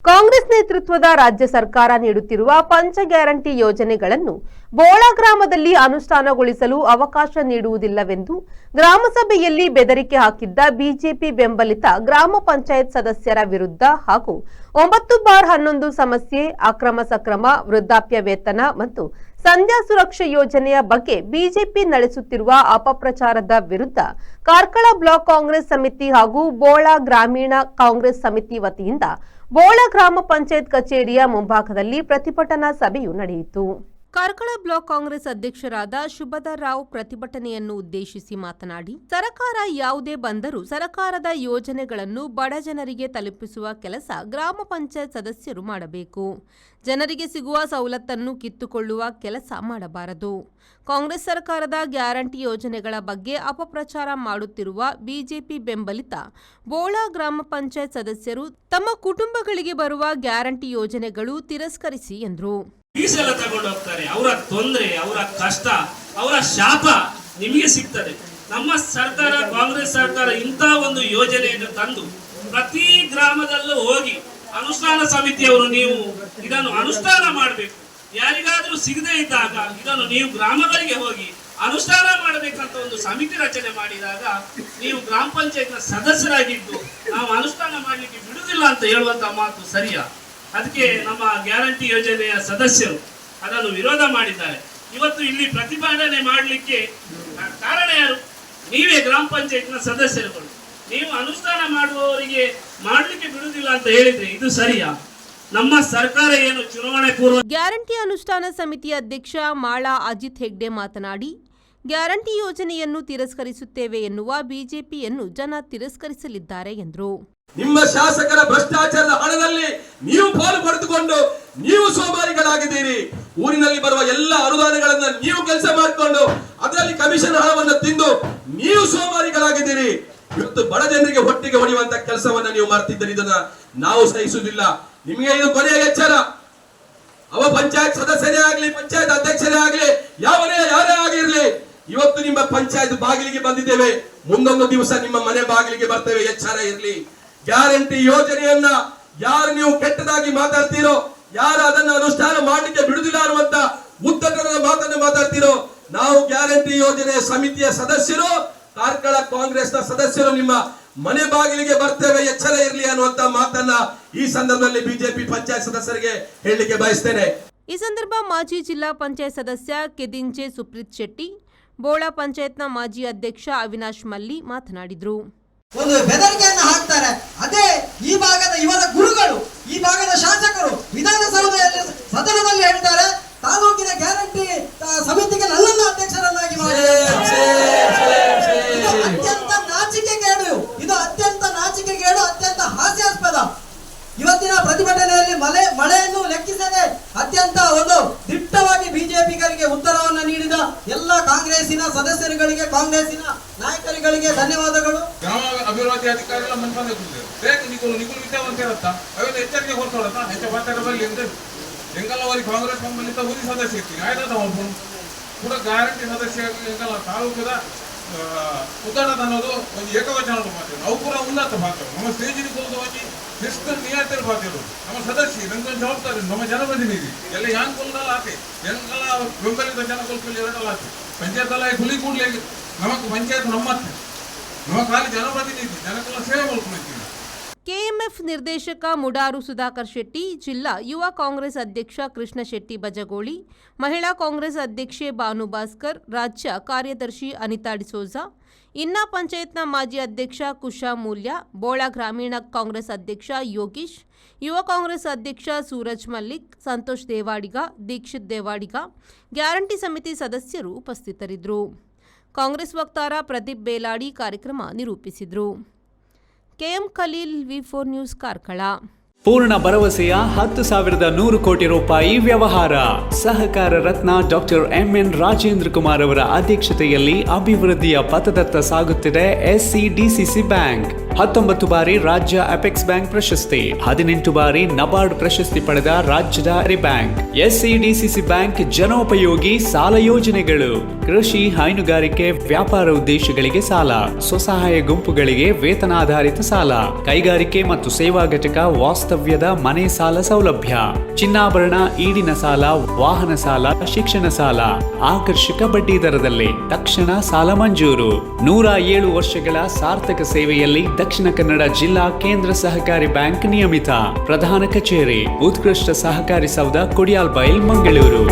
ಕಾಂಗ್ರೆಸ್ ನೇತೃತ್ವದ ರಾಜ್ಯ ಸರ್ಕಾರ ನೀಡುತ್ತಿರುವ ಪಂಚ ಗ್ಯಾರಂಟಿ ಯೋಜನೆಗಳನ್ನು ಬೋಳ ಗ್ರಾಮದಲ್ಲಿ ಅನುಷ್ಠಾನಗೊಳಿಸಲು ಅವಕಾಶ ನೀಡುವುದಿಲ್ಲವೆಂದು ಗ್ರಾಮಸಭೆಯಲ್ಲಿ ಬೆದರಿಕೆ ಹಾಕಿದ್ದ ಬಿಜೆಪಿ ಬೆಂಬಲಿತ ಗ್ರಾಮ ಪಂಚಾಯತ್ ಸದಸ್ಯರ ವಿರುದ್ಧ ಹಾಗೂ 9/11 ಸಮಸ್ಯೆ, ಅಕ್ರಮ ಸಕ್ರಮ, ವೃದ್ಧಾಪ್ಯ ವೇತನ ಮತ್ತು ಸಂಧ್ಯಾ ಸುರಕ್ಷಾ ಯೋಜನೆಯ ಬಗ್ಗೆ ಬಿಜೆಪಿ ನಡೆಸುತ್ತಿರುವ ಅಪಪ್ರಚಾರದ ವಿರುದ್ಧ ಕಾರ್ಕಳ ಬ್ಲಾಕ್ ಕಾಂಗ್ರೆಸ್ ಸಮಿತಿ ಹಾಗೂ ಬೋಳ ಗ್ರಾಮೀಣ ಕಾಂಗ್ರೆಸ್ ಸಮಿತಿ ವತಿಯಿಂದ ಬೋಳ ಗ್ರಾಮ ಪಂಚಾಯತ್ ಕಚೇರಿಯ ಮುಂಭಾಗದಲ್ಲಿ ಪ್ರತಿಭಟನಾ ಸಭೆಯು ನಡೆಯಿತು. ಕಾರ್ಕಳ ಬ್ಲಾಕ್ ಕಾಂಗ್ರೆಸ್ ಅಧ್ಯಕ್ಷರಾದ ಶುಭಧರ್ ರಾವ್ ಪ್ರತಿಭಟನೆಯನ್ನು ಉದ್ದೇಶಿಸಿ ಮಾತನಾಡಿ, ಸರ್ಕಾರ ಯಾವುದೇ ಬಂದರೂ ಸರ್ಕಾರದ ಯೋಜನೆಗಳನ್ನು ಬಡ ಜನರಿಗೆ ತಲುಪಿಸುವ ಕೆಲಸ ಗ್ರಾಮ ಪಂಚಾಯತ್ ಸದಸ್ಯರು ಮಾಡಬೇಕು. ಜನರಿಗೆ ಸಿಗುವ ಸವಲತ್ತನ್ನು ಕಿತ್ತುಕೊಳ್ಳುವ ಕೆಲಸ ಮಾಡಬಾರದು. ಕಾಂಗ್ರೆಸ್ ಸರ್ಕಾರದ ಗ್ಯಾರಂಟಿ ಯೋಜನೆಗಳ ಬಗ್ಗೆ ಅಪಪ್ರಚಾರ ಮಾಡುತ್ತಿರುವ ಬಿಜೆಪಿ ಬೆಂಬಲಿತ ಬೋಳ ಗ್ರಾಮ ಪಂಚಾಯತ್ ಸದಸ್ಯರು ತಮ್ಮ ಕುಟುಂಬಗಳಿಗೆ ಬರುವ ಗ್ಯಾರಂಟಿ ಯೋಜನೆಗಳು ತಿರಸ್ಕರಿಸಿ ಎಂದರು. ಫೀಸೆಲ್ಲ ತಗೊಂಡು ಹೋಗ್ತಾರೆ. ಅವರ ತೊಂದರೆ, ಅವರ ಕಷ್ಟ, ಅವರ ಶಾಪ ನಿಮಗೆ ಸಿಗ್ತದೆ. ನಮ್ಮ ಸರ್ಕಾರ, ಕಾಂಗ್ರೆಸ್ ಸರ್ಕಾರ ಇಂಥ ಒಂದು ಯೋಜನೆಯನ್ನು ತಂದು ಪ್ರತಿ ಗ್ರಾಮದಲ್ಲೂ ಹೋಗಿ ಅನುಷ್ಠಾನ ಸಮಿತಿಯವರು ನೀವು ಇದನ್ನು ಅನುಷ್ಠಾನ ಮಾಡಬೇಕು. ಯಾರಿಗಾದ್ರೂ ಸಿಗದೇ ಇದ್ದಾಗ ಇದನ್ನು ನೀವು ಗ್ರಾಮಗಳಿಗೆ ಹೋಗಿ ಅನುಷ್ಠಾನ ಮಾಡಬೇಕಂತ ಒಂದು ಸಮಿತಿ ರಚನೆ ಮಾಡಿದಾಗ ನೀವು ಗ್ರಾಮ ಪಂಚಾಯತ್ನ ಸದಸ್ಯರಾಗಿದ್ದು ನಾವು ಅನುಷ್ಠಾನ ಮಾಡಲಿಕ್ಕೆ ಬಿಡುವುದಿಲ್ಲ ಅಂತ ಹೇಳುವಂತ ಮಾತು ಸರಿಯಾ? ಅದಕ್ಕೆ ನಮ್ಮ ಗ್ಯಾರಂಟಿ ಯೋಜನೆಯ ಸದಸ್ಯರು ಅದನ್ನು ವಿರೋಧ ಮಾಡಿದ್ದಾರೆ. ಇವತ್ತು ಇಲ್ಲಿ ಪ್ರತಿಭಟನೆ ಮಾಡಲಿಕ್ಕೆ ಕಾರಣ ಯಾರು? ನೀವೇ ಗ್ರಾಮ ಪಂಚಾಯತ್ನ ಸದಸ್ಯರುಗಳು. ನೀವು ಅನುಷ್ಠಾನ ಮಾಡುವವರಿಗೆ ಮಾಡಲಿಕ್ಕೆ ಬಿಡುವುದಿಲ್ಲ ಅಂತ ಹೇಳಿದ್ರೆ ಇದು ಸರಿಯಾ? ನಮ್ಮ ಸರ್ಕಾರ ಏನು ಚುನಾವಣೆ ಪೂರ್ವ ಗ್ಯಾರಂಟಿ ಅನುಷ್ಠಾನ ಸಮಿತಿ ಅಧ್ಯಕ್ಷ ಮಾಳಾ ಅಜಿತ್ ಹೆಗ್ಡೆ ಮಾತನಾಡಿ, ಗ್ಯಾರಂಟಿ ಯೋಜನೆಯನ್ನು ತಿರಸ್ಕರಿಸುತ್ತೇವೆ ಎನ್ನುವ ಬಿಜೆಪಿಯನ್ನು ಜನ ತಿರಸ್ಕರಿಸಲಿದ್ದಾರೆ ಎಂದರು. ನಿಮ್ಮ ಶಾಸಕರ ಭ್ರಷ್ಟಾಚಾರದ ಹಣದಲ್ಲಿ ನೀವು ಪಾಲು ಪಡೆದುಕೊಂಡು ನೀವು ಸೋಮಾರಿಗಳಾಗಿದ್ದೀರಿ. ಊರಿನಲ್ಲಿ ಬರುವ ಎಲ್ಲ ಅನುದಾನಗಳನ್ನ ನೀವು ಕೆಲಸ ಮಾಡಿಕೊಂಡು ಅದರಲ್ಲಿ ಕಮಿಷನ್ ಹಣವನ್ನು ತಿಂದು ನೀವು ಸೋಮಾರಿಗಳಾಗಿದ್ದೀರಿ. ಇವತ್ತು ಬಡ ಜನರಿಗೆ ಹೊಟ್ಟಿಗೆ ಹೊಡೆಯುವಂತ ಕೆಲಸವನ್ನ ನೀವು ಮಾಡ್ತಿದ್ದೀರಿ. ಇದನ್ನ ನಾವು ಸಹಿಸುವುದಿಲ್ಲ. ನಿಮಗೆ ಇದು ಕೊನೆಯ ಎಚ್ಚರ. ಅವ ಪಂಚಾಯತ್ ಸದಸ್ಯರೇ ಆಗ್ಲಿ, ಪಂಚಾಯತ್ ಅಧ್ಯಕ್ಷರೇ ಆಗ್ಲಿ, ಯಾರೇ ಆಗಿರ್ಲಿ, ಇವತ್ತು ನಿಮ್ಮ ಪಂಚಾಯತ್ ಬಾಗಿಲಿಗೆ ಬಂದಿದ್ದೇವೆ. ಮುಂದೊಂದು ದಿವಸ ನಿಮ್ಮ ಮನೆ ಬಾಗಿಲಿಗೆ ಬರ್ತೇವೆ. ಎಚ್ಚರ ಇರಲಿ. ಗ್ಯಾರಂಟಿ ಯೋಜನೆಯನ್ನ ಯಾರು ನೀವು ಕೆಟ್ಟದಾಗಿ ಮಾತಾಡ್ತೀರೋ, ಯಾರು ಅದನ್ನ ಅನುಷ್ಠಾನ ಮಾಡಲಿಕ್ಕೆ ಬಿಡುದಿಲ್ಲ ಅನ್ನುವಂತ ಉದ್ದಟದ ಮಾತನ್ನು ಮಾತಾಡ್ತೀರೋ, ನಾವು ಗ್ಯಾರಂಟಿ ಯೋಜನೆ ಸಮಿತಿಯ ಸದಸ್ಯರು, ಕಾರ್ಕಳ ಕಾಂಗ್ರೆಸ್ನ ಸದಸ್ಯರು ನಿಮ್ಮ ಮನೆ ಬಾಗಿಲಿಗೆ ಬರ್ತೇವೆ. ಎಚ್ಚರ ಇರಲಿ ಅನ್ನುವಂತ ಮಾತನ್ನ ಈ ಸಂದರ್ಭದಲ್ಲಿ ಬಿಜೆಪಿ ಪಂಚಾಯತ್ ಸದಸ್ಯರಿಗೆ ಹೇಳಲಿಕ್ಕೆ ಬಯಸ್ತೇನೆ. ಈ ಸಂದರ್ಭ ಮಾಜಿ ಜಿಲ್ಲಾ ಪಂಚಾಯತ್ ಸದಸ್ಯ ಕೆದಿಂಚೆ ಸುಪ್ರೀತ್ ಶೆಟ್ಟಿ, ಬೋಳ ಪಂಚಾಯತ್ನ ಮಾಜಿ ಅಧ್ಯಕ್ಷ ಅವಿನಾಶ್ ಮಲ್ಲಿ ಮಾತನಾಡಿದರು. ಒಂದು ಬೆದರಿಕೆಯನ್ನು ಹಾಕ್ತಾರೆ. ಅದೇ ಈ ಭಾಗದ ಇವರ ಗುರುಗಳು, ಈ ಭಾಗದ ಶಾಸಕರು ವಿಧಾನಸೌಧದಲ್ಲಿ ಸದನದಲ್ಲಿ ಹೇಳ್ತಾರೆ, ತಾಲೂಕಿನ ಗ್ಯಾರಂಟಿ ಸಮಿತಿಗೆ ನನ್ನನ್ನು ಅಧ್ಯಕ್ಷರನ್ನಾಗಿ ಮಾಡಿ. ಇದು ಅತ್ಯಂತ ನಾಚಿಕೆಗೇಡು. ಇದು ಅತ್ಯಂತ ನಾಚಿಕೆಗೇಡು, ಅತ್ಯಂತ ಹಾಸ್ಯಾಸ್ಪದ. ಇವತ್ತಿನ ಪ್ರತಿಭಟನೆಯಲ್ಲಿ ಮಳೆಯನ್ನು ಲೆಕ್ಕಿಸದೆ ಅತ್ಯಂತ ಒಂದು ದಿಟ್ಟವಾಗಿ ಬಿಜೆಪಿಗರಿಗೆ ಉತ್ತರವನ್ನು ನೀಡಿದ ಎಲ್ಲ ಕಾಂಗ್ರೆಸ್ಸಿನ ಸದಸ್ಯರುಗಳಿಗೆ, ಕಾಂಗ್ರೆಸ್ಸಿನ ನಾಯಕರುಗಳಿಗೆ ಧನ್ಯವಾದಗಳು. ಗ್ರಾಮ ಅಭಿವೃದ್ಧಿ ಅಧಿಕಾರಿಗಳ ಮನ್ಪಂದೆ ನಿಗುಲು ವಿದ್ಯಾವಂತ ಇರುತ್ತಾ ಅವೆಲ್ಲ ಎಚ್ಚರಿಕೆ ಹೊರತೋಡತ್ತ ಹೆಚ್ಚ ಮಾತಾಡ ಬರಲಿ ಅಂತ ಎಂಗಲ್ಲವರಿಗೆ ಕಾಂಗ್ರೆಸ್ ಬೆಂಬಲಿತ ಊರಿ ಸದಸ್ಯ ಇರ್ತೀವಿ ಆಯ್ತದ ಕೂಡ ಗ್ಯಾರಂಟಿ ಸದಸ್ಯ ಎಂಗಲ್ಲ ತಾಲೂಕದ ಉದ್ದಾಟ ಅನ್ನೋದು ಒಂದು ಏಕವಚನ ಮಾತು ಅವು ಕೂಡ ಉನ್ನತ ಪಾತ್ರ. ನಮ್ಮ ಸ್ಟೇಜಿನ ಕುರಿತು ನಿಷ್ಠನ್ ನಿಯಂತ್ರಣ ಪಾತ್ರರು ನಮ್ಮ ಸದಸ್ಯ ನಂಗೆ ಜವಾಬ್ದಾರಿ, ನಮ್ಮ ಜನಪ್ರತಿನಿಧಿ ಎಲ್ಲ ಯಾಂಗ್ ಕುಲ್ದಲ್ಲ ಆತೆ ಎಂಗಲ್ಲ ಬೆಂಬಲಿತ ಜನಕಲ್ಪಲ್ಲಿ ಎರಡಲ್ಲ ಆತೆ ಪಂಚಾಯತ್ ಎಲ್ಲ ಹುಲಿ ಕೂಡ್ಲಿ ನಮಗೆ ಪಂಚಾಯತ್ ನಮ್ಮತ್ತೆ ನಮ್ಮ ಖಾಲಿ ಜನಪ್ರತಿನಿಧಿ ಜನಕ್ಕೆಲ್ಲ ಸೇವೆ ಮಾಡ್ಕೊಂಡಿದ್ದೀವಿ. ಕೆಎಂಎಫ್ ನಿರ್ದೇಶಕ ಮುಡಾರು ಸುಧಾಕರ್ ಶೆಟ್ಟಿ, ಜಿಲ್ಲಾ ಯುವ ಕಾಂಗ್ರೆಸ್ ಅಧ್ಯಕ್ಷ ಕೃಷ್ಣ ಶೆಟ್ಟಿ ಬಜಗೋಳಿ, ಮಹಿಳಾ ಕಾಂಗ್ರೆಸ್ ಅಧ್ಯಕ್ಷೆ ಬಾನು ಭಾಸ್ಕರ್, ರಾಜ್ಯ ಕಾರ್ಯದರ್ಶಿ ಅನಿತಾ ಡಿಸೋಜಾ, ಇನ್ನಾ ಪಂಚಾಯತ್ನ ಮಾಜಿ ಅಧ್ಯಕ್ಷ ಕುಶಾ ಮೂಲ್ಯ, ಬೋಳ ಗ್ರಾಮೀಣ ಕಾಂಗ್ರೆಸ್ ಅಧ್ಯಕ್ಷ ಯೋಗೀಶ್, ಯುವ ಕಾಂಗ್ರೆಸ್ ಅಧ್ಯಕ್ಷ ಸೂರಜ್ ಮಲ್ಲಿಕ್, ಸಂತೋಷ್ ದೇವಾಡಿಗ, ದೀಕ್ಷಿತ್ ದೇವಾಡಿಗ, ಗ್ಯಾರಂಟಿ ಸಮಿತಿ ಸದಸ್ಯರು ಉಪಸ್ಥಿತರಿದ್ದರು. ಕಾಂಗ್ರೆಸ್ ವಕ್ತಾರ ಪ್ರದೀಪ್ ಬೇಲಾಡಿ ಕಾರ್ಯಕ್ರಮ ನಿರೂಪಿಸಿದರು. ಕೆಎಂ ಖಲೀಲ್, ವಿ4 ನ್ಯೂಸ್, ಕಾರ್ಕಳ. ಪೂರ್ಣ ಭರವಸೆಯ 10,100 ಕೋಟಿ ರೂಪಾಯಿ ವ್ಯವಹಾರ. ಸಹಕಾರ ರತ್ನ ಡಾಕ್ಟರ್ ಎಂಎನ್ ರಾಜೇಂದ್ರ ಕುಮಾರ್ ಅವರ ಅಧ್ಯಕ್ಷತೆಯಲ್ಲಿ ಅಭಿವೃದ್ಧಿಯ ಪಥದತ್ತ ಸಾಗುತ್ತಿದೆ ಎಸ್ಸಿಡಿಸಿಸಿ ಬ್ಯಾಂಕ್. 19 ಬಾರಿ ರಾಜ್ಯ ಅಪೆಕ್ಸ್ ಬ್ಯಾಂಕ್ ಪ್ರಶಸ್ತಿ, 18 ಬಾರಿ ನಬಾರ್ಡ್ ಪ್ರಶಸ್ತಿ ಪಡೆದ ರಾಜ್ಯದ ಬ್ಯಾಂಕ್. ಎಸ್ಸಿಡಿಸಿಸಿ ಬ್ಯಾಂಕ್ ಜನೋಪಯೋಗಿ ಸಾಲ ಯೋಜನೆಗಳು, ಕೃಷಿ, ಹೈನುಗಾರಿಕೆ, ವ್ಯಾಪಾರ ಉದ್ದೇಶಗಳಿಗೆ ಸಾಲ, ಸ್ವಸಹಾಯ ಗುಂಪುಗಳಿಗೆ ವೇತನಾಧಾರಿತ ಸಾಲ, ಕೈಗಾರಿಕೆ ಮತ್ತು ಸೇವಾ ಘಟಕ, ವಾಸ್ತವ ವಾಸ್ತವ್ಯದ ಮನೆ ಸಾಲ ಸೌಲಭ್ಯ, ಚಿನ್ನಾಭರಣ, ಈಡಿನ ಸಾಲ, ವಾಹನ ಸಾಲ, ಶಿಕ್ಷಣ ಸಾಲ ಆಕರ್ಷಕ ಬಡ್ಡಿ ದರದಲ್ಲಿ ತಕ್ಷಣ ಸಾಲ ಮಂಜೂರು. 107 ವರ್ಷಗಳ ಸಾರ್ಥಕ ಸೇವೆಯಲ್ಲಿ ದಕ್ಷಿಣ ಕನ್ನಡ ಜಿಲ್ಲಾ ಕೇಂದ್ರ ಸಹಕಾರಿ ಬ್ಯಾಂಕ್ ನಿಯಮಿತ. ಪ್ರಧಾನ ಕಚೇರಿ, ಉತ್ಕೃಷ್ಟ ಸಹಕಾರಿ ಸೌಧ, ಕೊಡಿಯಾಲ್ಬೈಲ್, ಮಂಗಳೂರು.